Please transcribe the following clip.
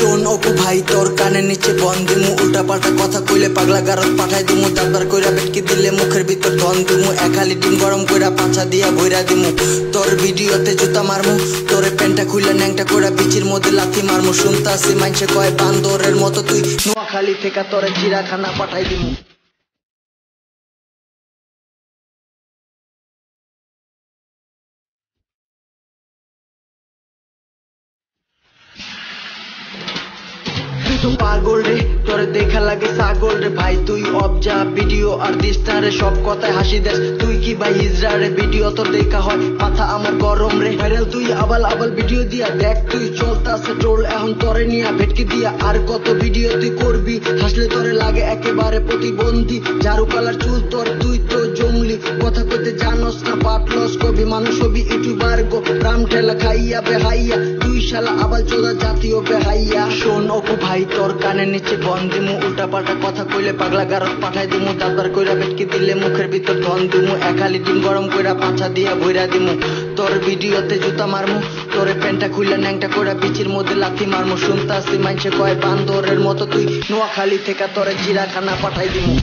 শোন অপু ভাই তোর কানের নিচে বন দিমু, উল্টা পাল্টা কথা কইলে পাগলা গারদ পাঠাই দিমু, দাবদার কইরা বেটকি দিলে মুখের ভিতর ধন দিমু, এক হালি ডিম গরম কইরা পাছা দিয়া বইরা দিমু, তোর ভিডিওতে জুতা মারমু, তোরে প্যান্টটা খুইলা ন্যাংটা কইরা বিচির মধ্যে লাথি মারমু, শুনতাছি মাইনসে কয় বান্দরের মতো তুই নোয়াখালী থেকে তোরে চিড়াখানা পাঠাই দিমু। তুই তো পাগল রে, তোরে দেখা লাগে ছাগল রে ভাই, তুই অবজা ভিডিও আর দিস্তারে সব কথায় হাসি দেস, তুই কি ভাই হিজড়া রে, ভিডিও তোর দেখা হয় মাথা আমার গরম রে, ভাইরাল তুই আবাল আবাল ভিডিও দিয়া দেখ, তুই চলতাছে ট্রোল এখন তোরে নিয়া ভেটকি দিয়া, আর কত ভিডিও তুই করবি, হাসলে তোরে লাগে একেবারে প্রতিবন্ধী, ঝাড়ু কালার চুল তোর, তুই তো জঙ্গলি, কথা কইতে জানোস না, পাট লস কবি মানুষ হবি ইউটিউবার গো, রাম ঠেলা খাইয়া বেহাইয়া, তুই শালা আবাল চোদা জাতীয় বেহাইয়া। শোন অপু ভাই তোর কানের নিচে বন দিমু, উল্টা পাল্টা কথা কইলে পাগলা গারদ পাঠাই দিমু, দাবদার কইরা বেটকি দিলে মুখের ভিতর ধন দিমু, এক হালি ডিম গরম কইরা পাছা দিয়া বইরা দিমু, তোর ভিডিওতে জুতা মারমু, তোরে প্যান্টটা খুইলা ন্যাংটা কইরা বিচির মধ্যে লাথি মারমু, শুনতাছি মাইনসে কয় বান্দরের মতো তুই নোয়াখালী থেকে তোরে চিড়াখানা পাঠাই দিমু।